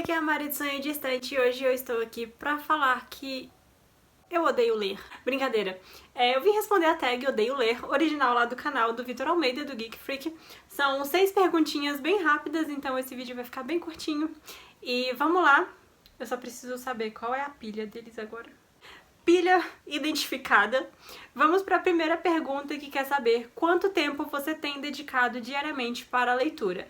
aqui é a Mari de Sonho Distante e hoje eu estou aqui pra falar que eu odeio ler. Brincadeira. Eu vim responder a tag Odeio Ler, original lá do canal do Vitor Almeida, do Geek Freak. São 6 perguntinhas bem rápidas, então esse vídeo vai ficar bem curtinho. E vamos lá. Eu só preciso saber qual é a pilha deles agora. Pilha identificada. Vamos para a primeira pergunta que quer saber quanto tempo você tem dedicado diariamente para a leitura.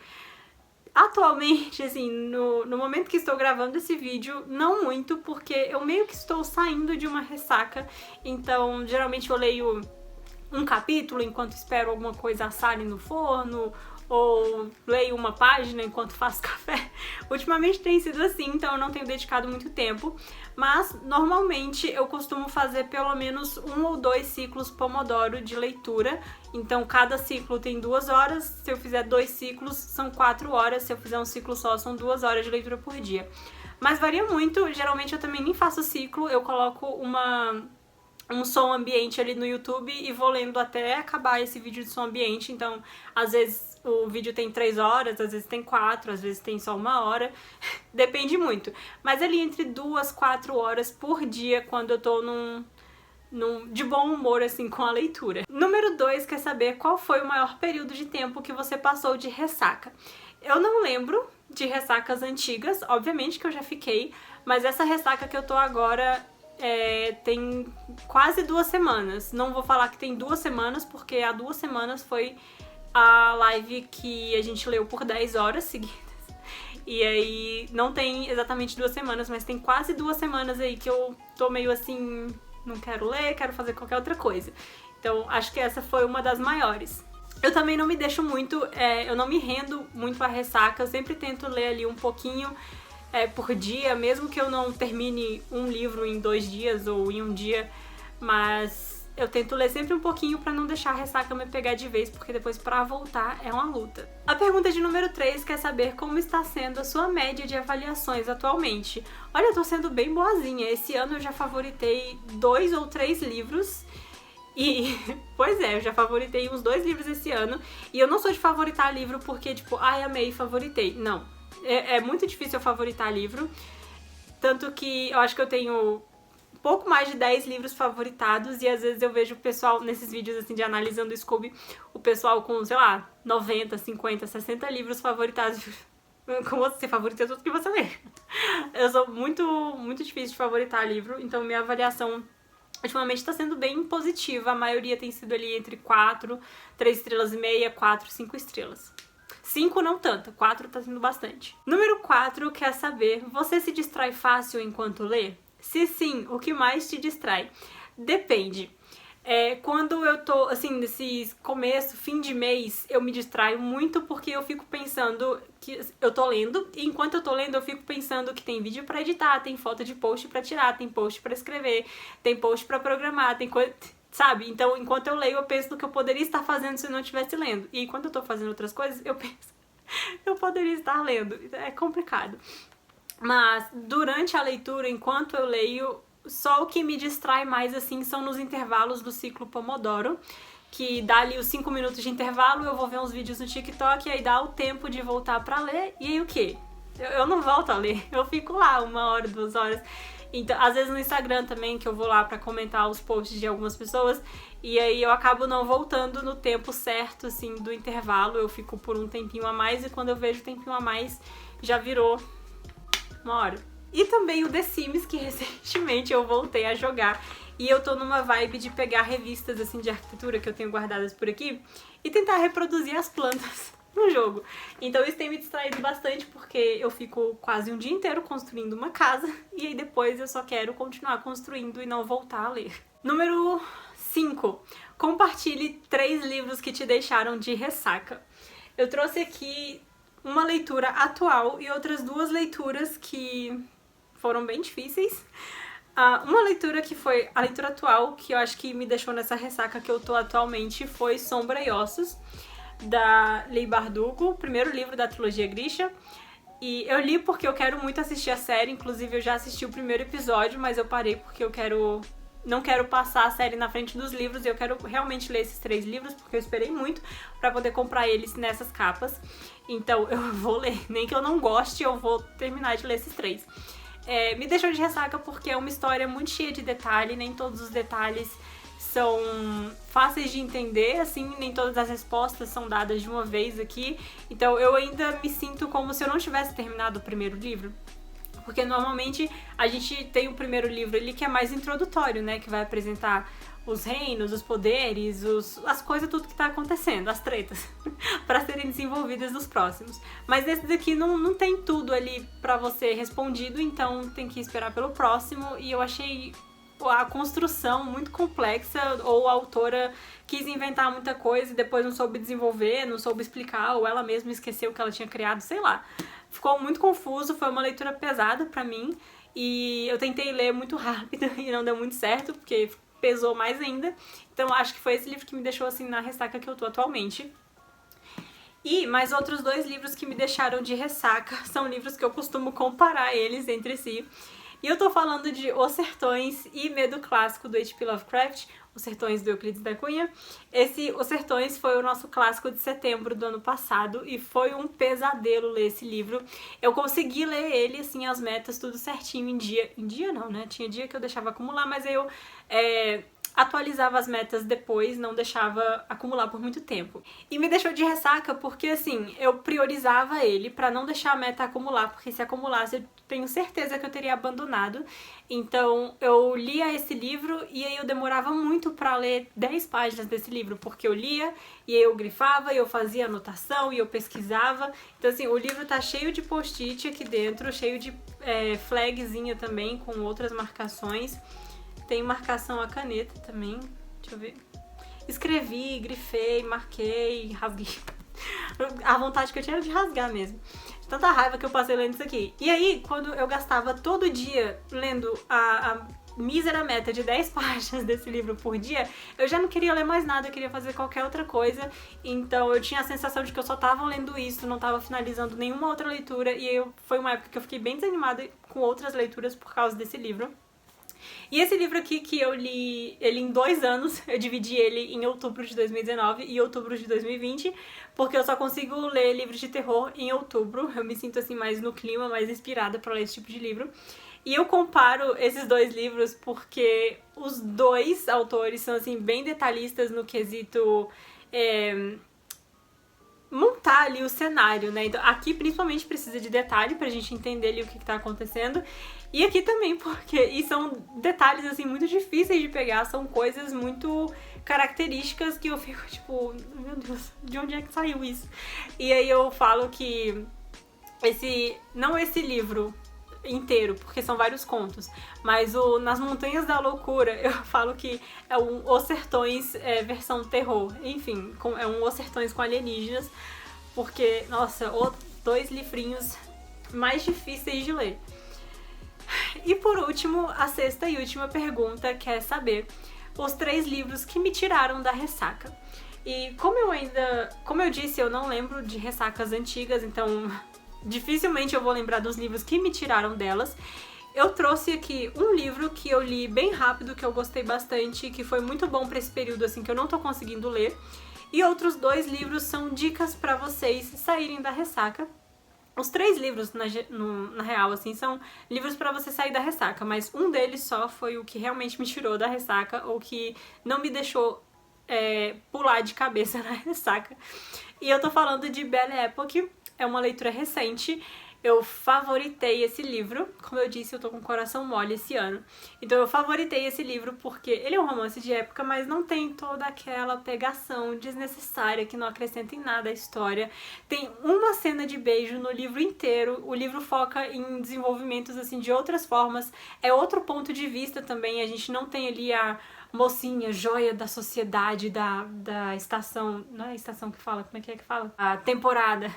Atualmente, assim, no momento que estou gravando esse vídeo, não muito, porque eu meio que estou saindo de uma ressaca, então geralmente eu leio um capítulo enquanto espero alguma coisa assar no forno, ou leio uma página enquanto faço café. Ultimamente tem sido assim, então eu não tenho dedicado muito tempo, mas normalmente eu costumo fazer pelo menos 1 ou 2 ciclos Pomodoro de leitura. Então cada ciclo tem 2 horas, se eu fizer 2 ciclos são 4 horas, se eu fizer um ciclo só são 2 horas de leitura por dia. Mas varia muito, geralmente eu também nem faço ciclo, eu coloco um som ambiente ali no YouTube e vou lendo até acabar esse vídeo de som ambiente. Então, às vezes o vídeo tem 3 horas, às vezes tem 4, às vezes tem só 1 hora, depende muito. Mas ali entre 2, 4 horas por dia, quando eu tô de bom humor, assim, com a leitura. Número 2, quer saber qual foi o maior período de tempo que você passou de ressaca. Eu não lembro de ressacas antigas, obviamente que eu já fiquei, mas essa ressaca que eu tô agora tem quase 2 semanas. Não vou falar que tem 2 semanas, porque há 2 semanas foi a live que a gente leu por 10 horas seguidas. E aí não tem exatamente 2 semanas, mas tem quase 2 semanas aí que eu tô meio assim, não quero ler, quero fazer qualquer outra coisa. Então acho que essa foi uma das maiores. Eu também não me deixo muito, eu não me rendo muito à ressaca, eu sempre tento ler ali um pouquinho por dia, mesmo que eu não termine um livro em 2 dias ou em um dia, mas eu tento ler sempre um pouquinho pra não deixar a ressaca me pegar de vez, porque depois pra voltar é uma luta. A pergunta de número 3 quer saber como está sendo a sua média de avaliações atualmente. Olha, eu tô sendo bem boazinha, esse ano eu já favoritei 2 ou 3 livros. E, pois é, eu já favoritei uns 2 livros esse ano, e eu não sou de favoritar livro porque, tipo, ai, amei, favoritei. Não. É muito difícil eu favoritar livro, tanto que eu acho que eu tenho pouco mais de 10 livros favoritados, e às vezes eu vejo o pessoal, nesses vídeos assim de analisando o Scooby, o pessoal com, sei lá, 90, 50, 60 livros favoritados. Como você favorita tudo que você lê. Eu sou muito difícil de favoritar livro, então minha avaliação ultimamente tá sendo bem positiva. A maioria tem sido ali entre 4, 3 estrelas e meia, 4, 5 estrelas. 5 não tanto, 4 tá sendo bastante. Número 4 quer saber, você se distrai fácil enquanto lê? Se sim, o que mais te distrai? Depende. Quando eu tô, assim, nesse começo, fim de mês, eu me distraio muito porque eu fico pensando que eu tô lendo, e enquanto eu tô lendo eu fico pensando que tem vídeo pra editar, tem foto de post pra tirar, tem post pra escrever, tem post pra programar, tem coisa, sabe? Então, enquanto eu leio, eu penso no que eu poderia estar fazendo se eu não estivesse lendo. E quando eu tô fazendo outras coisas, eu penso, eu poderia estar lendo. É complicado. Mas durante a leitura, enquanto eu leio, só o que me distrai mais, assim, são nos intervalos do ciclo Pomodoro, que dá ali os 5 minutos de intervalo, eu vou ver uns vídeos no TikTok, e aí dá o tempo de voltar pra ler, e aí o quê? Eu não volto a ler, eu fico lá 1 hora, 2 horas. Então, às vezes no Instagram também, que eu vou lá pra comentar os posts de algumas pessoas, e aí eu acabo não voltando no tempo certo, assim, do intervalo, eu fico por um tempinho a mais, e quando eu vejo o tempinho a mais, já virou 1 hora. E também o The Sims, que recentemente eu voltei a jogar, e eu tô numa vibe de pegar revistas, assim, de arquitetura que eu tenho guardadas por aqui, e tentar reproduzir as plantas no jogo. Então isso tem me distraído bastante, porque eu fico quase um dia inteiro construindo uma casa, e aí depois eu só quero continuar construindo e não voltar a ler. Número 5. Compartilhe 3 livros que te deixaram de ressaca. Eu trouxe aqui uma leitura atual e outras 2 leituras que foram bem difíceis. Uma leitura que foi a leitura atual, que eu acho que me deixou nessa ressaca que eu tô atualmente, foi Sombra e Ossos, da Leigh Bardugo, o primeiro livro da trilogia Grisha. E eu li porque eu quero muito assistir a série, inclusive eu já assisti o primeiro episódio, mas eu parei porque eu quero não quero passar a série na frente dos livros, eu quero realmente ler esses 3 livros, porque eu esperei muito pra poder comprar eles nessas capas. Então eu vou ler, nem que eu não goste, eu vou terminar de ler esses 3. Me deixou de ressaca porque é uma história muito cheia de detalhe, nem todos os detalhes são fáceis de entender, assim, nem todas as respostas são dadas de uma vez aqui. Então eu ainda me sinto como se eu não tivesse terminado o primeiro livro. Porque normalmente a gente tem o primeiro livro ali que é mais introdutório, né? Que vai apresentar os reinos, os poderes, as coisas, tudo que tá acontecendo, as tretas, para serem desenvolvidas nos próximos. Mas esse daqui não tem tudo ali pra você respondido, então tem que esperar pelo próximo. E eu achei a construção muito complexa, ou a autora quis inventar muita coisa e depois não soube desenvolver, não soube explicar, ou ela mesma esqueceu o que ela tinha criado, sei lá. Ficou muito confuso, foi uma leitura pesada pra mim, e eu tentei ler muito rápido e não deu muito certo, porque pesou mais ainda. Então acho que foi esse livro que me deixou assim na ressaca que eu tô atualmente. E mais outros 2 livros que me deixaram de ressaca são livros que eu costumo comparar eles entre si. E eu tô falando de Os Sertões e Medo Clássico, do H.P. Lovecraft, Os Sertões, do Euclides da Cunha. Os Sertões foi o nosso clássico de setembro do ano passado e foi um pesadelo ler esse livro. Eu consegui ler ele, assim, as metas, tudo certinho em dia. Em dia não, né? Tinha dia que eu deixava acumular, mas aí eu atualizava as metas depois, não deixava acumular por muito tempo. E me deixou de ressaca porque, assim, eu priorizava ele pra não deixar a meta acumular, porque se acumulasse eu tenho certeza que eu teria abandonado. Então eu lia esse livro e aí eu demorava muito pra ler 10 páginas desse livro, porque eu lia e aí eu grifava e eu fazia anotação e eu pesquisava. Então assim, o livro tá cheio de post-it aqui dentro, cheio de flagzinha também com outras marcações. Tem marcação a caneta também, deixa eu ver. Escrevi, grifei, marquei, rasguei. A vontade que eu tinha era de rasgar mesmo. Tanta raiva que eu passei lendo isso aqui. E aí, quando eu gastava todo dia lendo a mísera meta de 10 páginas desse livro por dia, eu já não queria ler mais nada, eu queria fazer qualquer outra coisa. Então eu tinha a sensação de que eu só tava lendo isso, não tava finalizando nenhuma outra leitura. E aí foi uma época que eu fiquei bem desanimada com outras leituras por causa desse livro. E esse livro aqui que eu li ele em 2 anos, eu dividi ele em outubro de 2019 e outubro de 2020, porque eu só consigo ler livros de terror em outubro. Eu me sinto assim mais no clima, mais inspirada pra ler esse tipo de livro. E eu comparo esses 2 livros porque os 2 autores são assim bem detalhistas no quesito montar ali o cenário, né? Então, aqui principalmente precisa de detalhe pra gente entender ali o que tá acontecendo. E aqui também, porque e são detalhes assim muito difíceis de pegar, são coisas muito características que eu fico tipo, meu Deus, de onde é que saiu isso? E aí eu falo que não esse livro inteiro, porque são vários contos, mas Nas Montanhas da Loucura, eu falo que é um Os Sertões versão terror, enfim, é um Os Sertões com alienígenas, porque, nossa, 2 livrinhos mais difíceis de ler. E por último, a 6ª e última pergunta, que é saber os 3 livros que me tiraram da ressaca. E como eu disse, eu não lembro de ressacas antigas, então dificilmente eu vou lembrar dos livros que me tiraram delas. Eu trouxe aqui um livro que eu li bem rápido, que eu gostei bastante, que foi muito bom pra esse período assim que eu não tô conseguindo ler. E outros 2 livros são dicas pra vocês saírem da ressaca. Os 3 livros, na real, assim, são livros pra você sair da ressaca, mas um deles só foi o que realmente me tirou da ressaca, ou que não me deixou pular de cabeça na ressaca. E eu tô falando de Belle Époque, é uma leitura recente. Eu favoritei esse livro, como eu disse, eu tô com o coração mole esse ano. Então eu favoritei esse livro porque ele é um romance de época, mas não tem toda aquela pegação desnecessária que não acrescenta em nada a história. Tem uma cena de beijo no livro inteiro, o livro foca em desenvolvimentos assim de outras formas, é outro ponto de vista também, a gente não tem ali a mocinha, joia da sociedade, da estação, não é a estação que fala, como é que fala? A temporada.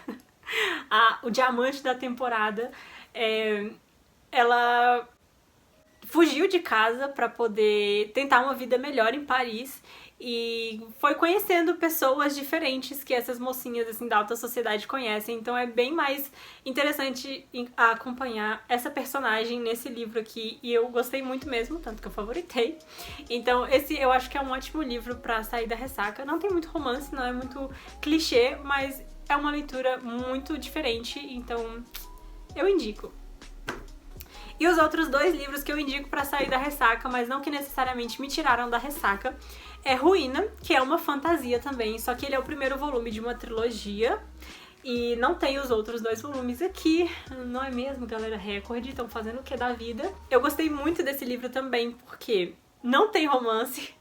O diamante da temporada, ela fugiu de casa para poder tentar uma vida melhor em Paris e foi conhecendo pessoas diferentes que essas mocinhas assim da alta sociedade conhecem, então é bem mais interessante acompanhar essa personagem nesse livro aqui, e eu gostei muito mesmo, tanto que eu favoritei. Então esse eu acho que é um ótimo livro pra sair da ressaca. Não tem muito romance, não é muito clichê, mas é uma leitura muito diferente, então eu indico. E os outros dois livros que eu indico pra sair da ressaca, mas não que necessariamente me tiraram da ressaca, é Ruína, que é uma fantasia também, só que ele é o primeiro volume de uma trilogia e não tem os outros dois volumes aqui, não é mesmo, galera? Record, estão fazendo o que da vida? Eu gostei muito desse livro também porque não tem romance.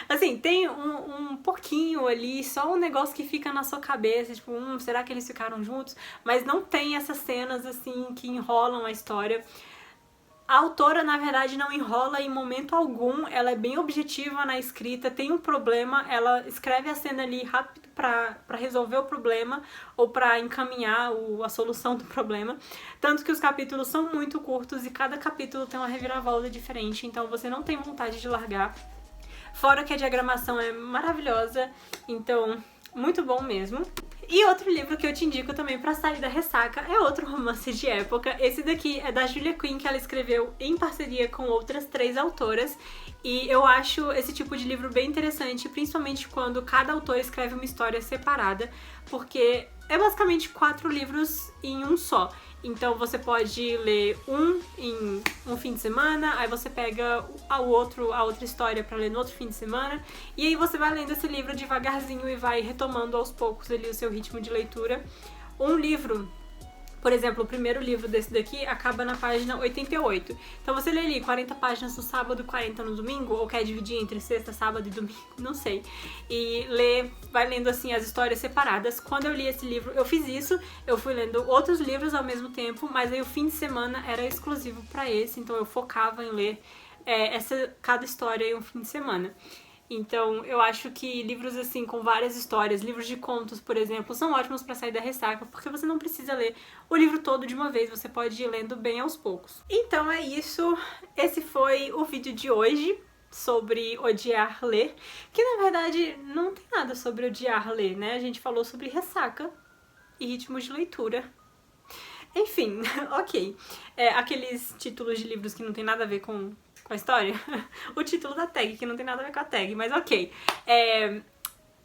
Assim, tem um pouquinho ali, só um negócio que fica na sua cabeça, tipo, será que eles ficaram juntos? Mas não tem essas cenas, assim, que enrolam a história. A autora, na verdade, não enrola em momento algum, ela é bem objetiva na escrita, tem um problema, ela escreve a cena ali rápido pra resolver o problema ou pra encaminhar a solução do problema. Tanto que os capítulos são muito curtos e cada capítulo tem uma reviravolta diferente, então você não tem vontade de largar. Fora que a diagramação é maravilhosa, então muito bom mesmo. E outro livro que eu te indico também pra sair da ressaca é outro romance de época. Esse daqui é da Julia Quinn, que ela escreveu em parceria com outras 3 autoras. E eu acho esse tipo de livro bem interessante, principalmente quando cada autor escreve uma história separada, porque é basicamente 4 livros em um só. Então você pode ler um em um fim de semana, aí você pega a outra história pra ler no outro fim de semana, e aí você vai lendo esse livro devagarzinho e vai retomando aos poucos ali o seu ritmo de leitura. Um livro, por exemplo, o primeiro livro desse daqui acaba na página 88. Então você lê ali 40 páginas no sábado, 40 no domingo, ou quer dividir entre sexta, sábado e domingo, não sei. E vai lendo assim as histórias separadas. Quando eu li esse livro, eu fiz isso, eu fui lendo outros livros ao mesmo tempo, mas aí o fim de semana era exclusivo pra esse, então eu focava em ler cada história em um fim de semana. Então, eu acho que livros assim, com várias histórias, livros de contos, por exemplo, são ótimos pra sair da ressaca, porque você não precisa ler o livro todo de uma vez, você pode ir lendo bem aos poucos. Então é isso, esse foi o vídeo de hoje sobre odiar ler, que na verdade não tem nada sobre odiar ler, né? A gente falou sobre ressaca e ritmos de leitura. Enfim, ok. Aqueles títulos de livros que não tem nada a ver com a história. O título da tag, que não tem nada a ver com a tag, mas ok.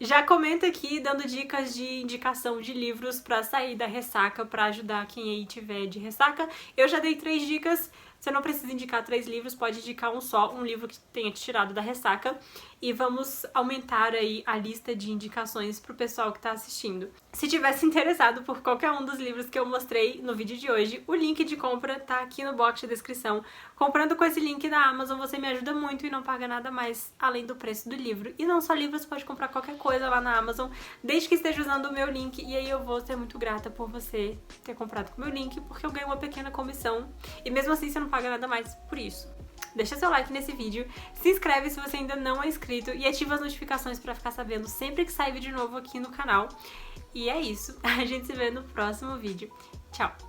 Já comenta aqui dando dicas de indicação de livros pra sair da ressaca, pra ajudar quem aí tiver de ressaca. Eu já dei 3 dicas. Você não precisa indicar 3 livros, pode indicar um só, um livro que tenha te tirado da ressaca. E vamos aumentar aí a lista de indicações pro pessoal que tá assistindo. Se tivesse interessado por qualquer um dos livros que eu mostrei no vídeo de hoje, o link de compra tá aqui no box de descrição. Comprando com esse link da Amazon, você me ajuda muito e não paga nada mais além do preço do livro. E não só livros, você pode comprar qualquer coisa lá na Amazon, desde que esteja usando o meu link. E aí eu vou ser muito grata por você ter comprado com o meu link, porque eu ganho uma pequena comissão. E mesmo assim você não paga nada mais por isso. Deixa seu like nesse vídeo, se inscreve se você ainda não é inscrito e ativa as notificações pra ficar sabendo sempre que sair vídeo novo aqui no canal. E é isso, a gente se vê no próximo vídeo. Tchau!